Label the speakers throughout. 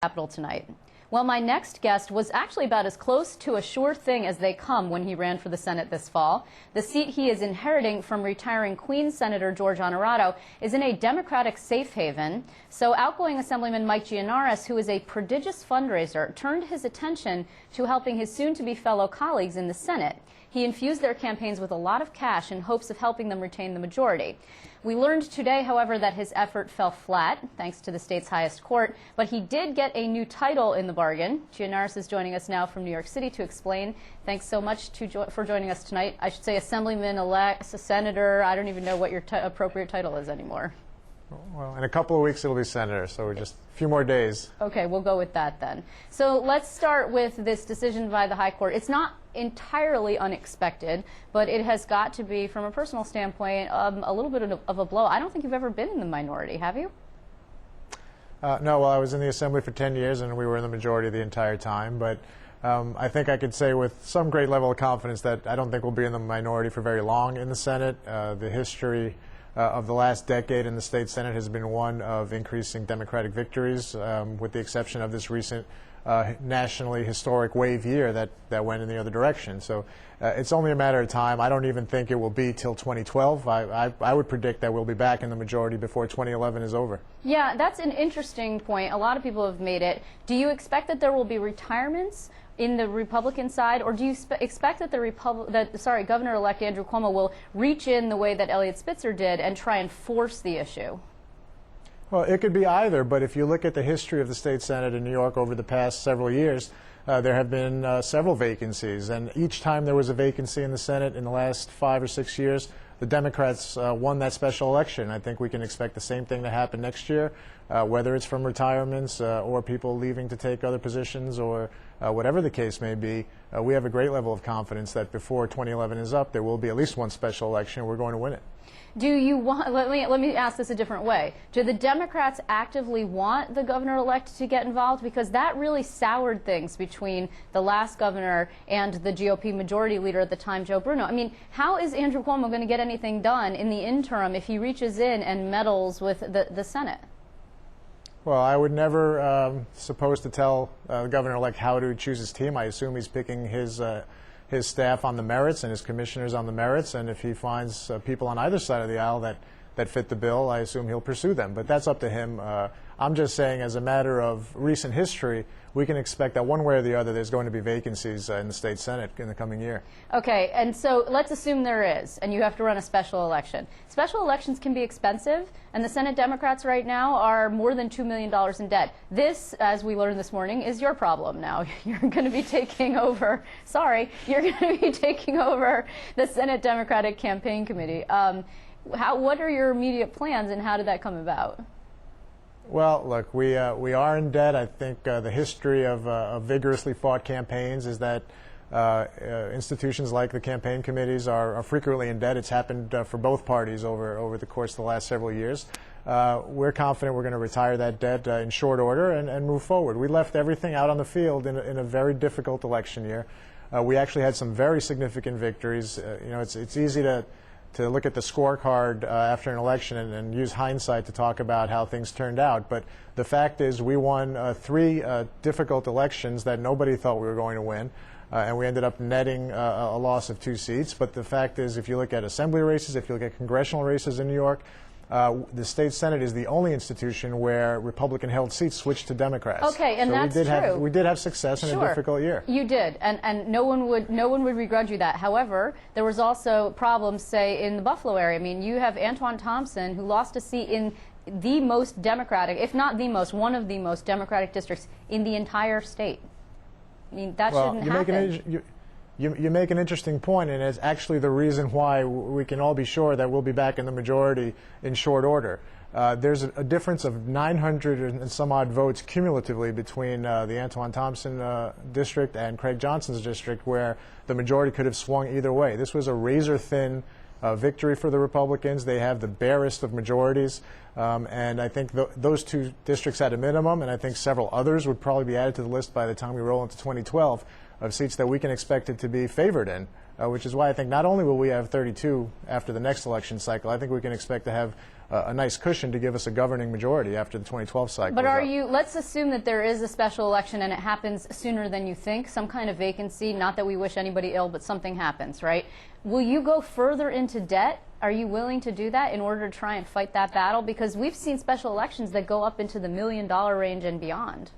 Speaker 1: Capitol tonight. Well, my next guest was actually about as close to a sure thing as they come when he ran for the Senate this fall. The seat he is inheriting from retiring Queens Senator George Gianaris is in a Democratic safe haven. So outgoing Assemblyman Mike Gianaris, who is a prodigious fundraiser, turned his attention to helping his soon-to-be fellow colleagues in the Senate. He infused their campaigns with a lot of cash in hopes of helping them retain the majority. We learned today, however, that his effort fell flat, thanks to the state's highest court, but he did get a new title in the bargain. Gianaris is joining us now from New York City to explain. Thanks so much for joining us tonight. I should say Assemblyman-elect, Senator. I don't even know what your appropriate title is anymore.
Speaker 2: Well, in a couple of weeks it'll be Senator, so we're just a few more days.
Speaker 1: Okay, we'll go with that then. So let's start with this decision by the High Court. It's not entirely unexpected, but it has got to be, from a personal standpoint, a little bit of a blow. I don't think you've ever been in the minority, have you?
Speaker 2: No, well, I was in the Assembly for 10 years and we were in the majority the entire time, but I think I could say with some great level of confidence that I don't think we'll be in the minority for very long in the Senate. The history of the last decade in the state Senate has been one of increasing Democratic victories, with the exception of this recent nationally historic wave year that went in the other direction. So it's only a matter of time. I don't even think it will be till 2012. I would predict that we'll be back in the majority before 2011 is over.
Speaker 1: Yeah, that's an interesting point. A lot of people have made it. Do you expect that there will be retirements in the Republican side, or do you expect that Governor-elect Andrew Cuomo will reach in the way that Eliot Spitzer did and try and force the issue?
Speaker 2: Well, it could be either, but if you look at the history of the state Senate in New York over the past several years, there have been several vacancies, and each time there was a vacancy in the Senate in the last 5 or 6 years, the Democrats won that special election. I think we can expect the same thing to happen next year, whether it's from retirements or people leaving to take other positions or whatever the case may be. We have a great level of confidence that before 2011 is up, there will be at least one special election and we're going to win it.
Speaker 1: Do you want, let me ask this a different way. Do the Democrats actively want the governor-elect to get involved? Because that really soured things between the last governor and the GOP majority leader at the time, Joe Bruno. I mean, how is Andrew Cuomo going to get anything done in the interim if he reaches in and meddles with the Senate?
Speaker 2: Well, I would never suppose to tell the governor-elect how to choose his team. I assume he's picking his staff on the merits and his commissioners on the merits, and if he finds people on either side of the aisle that fit the bill, I assume he'll pursue them. But that's up to him. I'm just saying, as a matter of recent history, we can expect that one way or the other there's going to be vacancies in the state Senate in the coming year. Okay,
Speaker 1: and so let's assume there is, and you have to run a special election. Special elections can be expensive, and the Senate Democrats right now are more than $2 million in debt. This, as we learned this morning, is your problem now. You're going to be taking over, you're going to be taking over the Senate Democratic Campaign Committee. What are your immediate plans, and how did that come about?
Speaker 2: Well, look, we are in debt. I think the history of vigorously fought campaigns is that institutions like the campaign committees are frequently in debt. It's happened for both parties over the course of the last several years. We're confident we're going to retire that debt in short order and move forward. We left everything out on the field in a very difficult election year. We actually had some very significant victories. It's easy to look at the scorecard after an election and use hindsight to talk about how things turned out. But the fact is we won 3 difficult elections that nobody thought we were going to win. And we ended up netting a loss of 2 seats. But the fact is, if you look at assembly races, if you look at congressional races in New York, the state Senate is the only institution where Republican-held seats switched to Democrats.
Speaker 1: Okay, and so that's true.
Speaker 2: We did have success in a difficult year.
Speaker 1: You did, and no one would begrudge you that. However, there was also problems, say, in the Buffalo area. I mean, you have Antoine Thompson, who lost a seat in the most Democratic, if not the most, one of the most Democratic districts in the entire state. I mean, that shouldn't happen.
Speaker 2: You make an interesting point, and it's actually the reason why we can all be sure that we'll be back in the majority in short order. There's a difference of 900 and some odd votes cumulatively between the Antoine Thompson district and Craig Johnson's district, where the majority could have swung either way. This was a razor-thin victory for the Republicans. They have the barest of majorities, and I think those 2 districts at a minimum, and I think several others would probably be added to the list by the time we roll into 2012, of seats that we can expect it to be favored in, which is why I think not only will we have 32 after the next election cycle, I think we can expect to have a nice cushion to give us a governing majority after the 2012 cycle.
Speaker 1: But are you, let's assume that there is a special election and it happens sooner than you think, some kind of vacancy, not that we wish anybody ill, but something happens, right? Will you go further into debt? Are you willing to do that in order to try and fight that battle? Because we've seen special elections that go up into the $1 million range and beyond.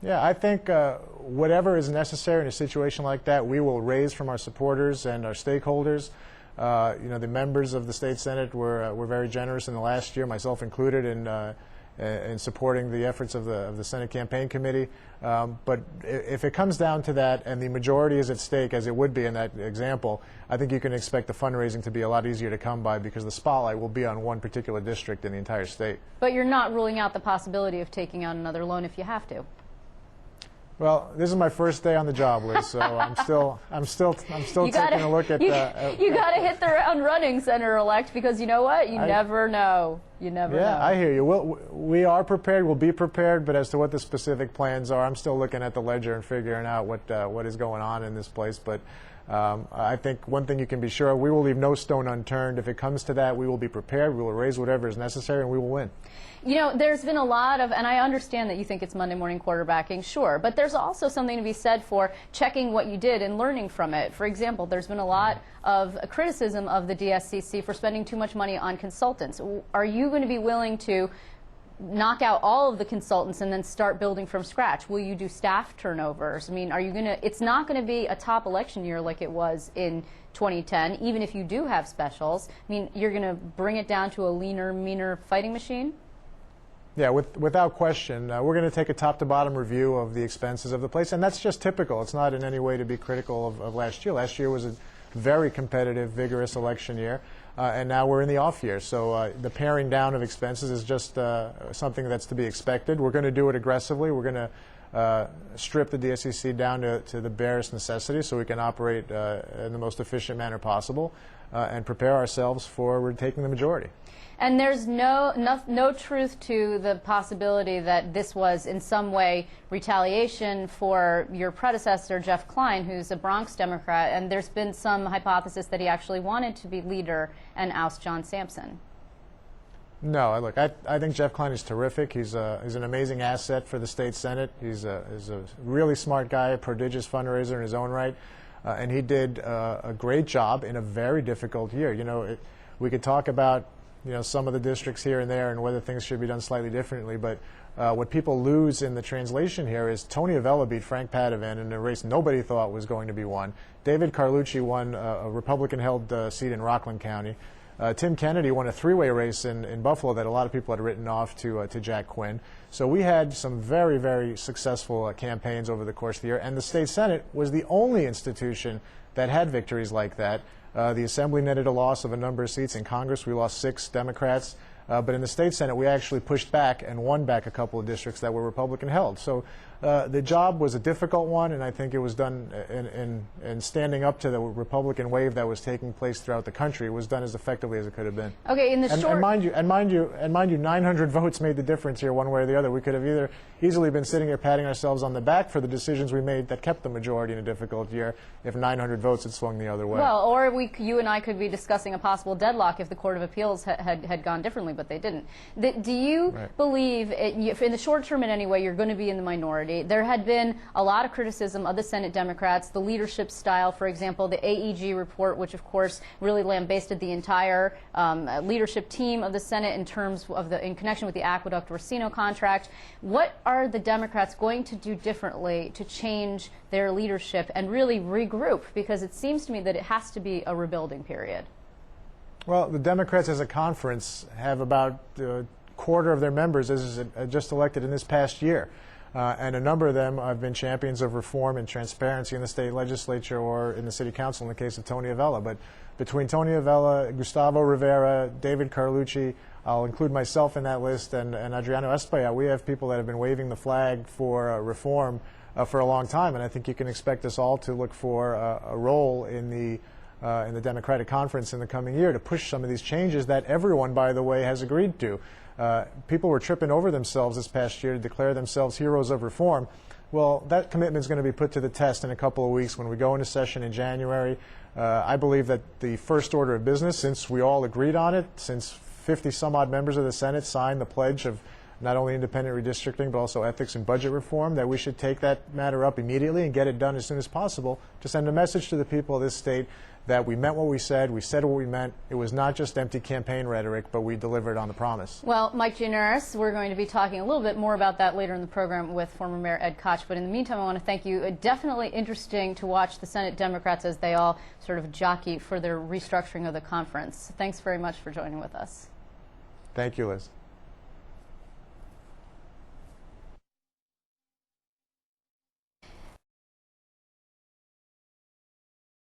Speaker 2: Yeah, I think whatever is necessary in a situation like that, we will raise from our supporters and our stakeholders. You know, the members of the state senate were very generous in the last year, myself included, in supporting the efforts of the Senate Campaign Committee. But if it comes down to that and the majority is at stake, as it would be in that example, I think you can expect the fundraising to be a lot easier to come by because the spotlight will be on one particular district in the entire state.
Speaker 1: But you're not ruling out the possibility of taking out another loan if you have to.
Speaker 2: Well, this is my first day on the job, Liz, so I'm still taking a look at.
Speaker 1: You got to hit the ground running, Senator-elect, because you know what? You never know. You never know.
Speaker 2: Yeah, I hear you. We are prepared. We'll be prepared. But as to what the specific plans are, I'm still looking at the ledger and figuring out what is going on in this place. But I think one thing you can be sure of, we will leave no stone unturned. If it comes to that, we will be prepared. We will raise whatever is necessary, and we will win.
Speaker 1: You know, there's been a lot of, and I understand that you think it's Monday morning quarterbacking, sure, but there's also something to be said for checking what you did and learning from it. For example, there's been a lot of criticism of the DSCC for spending too much money on consultants. Are you going to be willing to knock out all of the consultants and then start building from scratch? Will you do staff turnovers? I mean, are you going to, it's not going to be a top election year like it was in 2010, even if you do have specials. I mean, you're going to bring it down to a leaner, meaner fighting machine?
Speaker 2: Yeah, without question. We're going to take a top-to-bottom review of the expenses of the place, and that's just typical. It's not in any way to be critical of last year. Last year was a very competitive, vigorous election year, and now we're in the off year. So the paring down of expenses is just something that's to be expected. We're going to do it aggressively. We're going to strip the DSCC down to the barest necessity so we can operate in the most efficient manner possible and prepare ourselves for taking the majority.
Speaker 1: And there's no truth to the possibility that this was in some way retaliation for your predecessor, Jeff Klein, who's a Bronx Democrat, and there's been some hypothesis that he actually wanted to be leader and oust John Sampson.
Speaker 2: No, look, I think Jeff Klein is terrific. He's an amazing asset for the state senate. He's a really smart guy, a prodigious fundraiser in his own right, and he did a great job in a very difficult year. You know, we could talk about some of the districts here and there and whether things should be done slightly differently, but what people lose in the translation here is Tony Avella beat Frank Padovan in a race nobody thought was going to be won. David Carlucci won a Republican-held seat in Rockland County. Tim Kennedy won a three-way race in Buffalo that a lot of people had written off to Jack Quinn. So we had some very, very successful campaigns over the course of the year, and the state senate was the only institution that had victories like that. The Assembly netted a loss of a number of seats. In Congress, we lost 6 Democrats. But in the state senate, we actually pushed back and won back a couple of districts that were Republican-held. So the job was a difficult one, and I think it was done in standing up to the Republican wave that was taking place throughout the country. It was done as effectively as it could have been.
Speaker 1: Okay, in the
Speaker 2: and mind you, 900 votes made the difference here, one way or the other. We could have either easily been sitting here patting ourselves on the back for the decisions we made that kept the majority in a difficult year, if 900 votes had swung the other way.
Speaker 1: Well, or you and I could be discussing a possible deadlock if the Court of Appeals had gone differently, but they didn't. Do you believe, in the short term in any way, you're going to be in the minority? There had been a lot of criticism of the Senate Democrats, the leadership style, for example, the AEG report, which of course really lambasted the entire leadership team of the Senate in terms of in connection with the Aqueduct Racino contract. What are the Democrats going to do differently to change their leadership and really regroup? Because it seems to me that it has to be a rebuilding period.
Speaker 2: Well, the Democrats as a conference have about a quarter of their members just elected in this past year. And a number of them have been champions of reform and transparency in the state legislature or in the city council in the case of Tony Avella. But between Tony Avella, Gustavo Rivera, David Carlucci, I'll include myself in that list, and Adriano Espaillat, we have people that have been waving the flag for reform for a long time. And I think you can expect us all to look for a role in the Democratic Conference in the coming year to push some of these changes that everyone, by the way, has agreed to. People were tripping over themselves this past year to declare themselves heroes of reform. Well, that commitment is going to be put to the test in a couple of weeks when we go into session in January. I believe that the first order of business, since we all agreed on it, since 50 some odd members of the Senate signed the pledge of not only independent redistricting but also ethics and budget reform, that we should take that matter up immediately and get it done as soon as possible to send a message to the people of this state that we meant what we said what we meant. It was not just empty campaign rhetoric, but we delivered on the promise.
Speaker 1: Well, Mike Gianaris, we're going to be talking a little bit more about that later in the program with former Mayor Ed Koch. But in the meantime, I want to thank you. Definitely interesting to watch the Senate Democrats as they all sort of jockey for their restructuring of the conference. Thanks very much for joining with us.
Speaker 2: Thank you, Liz.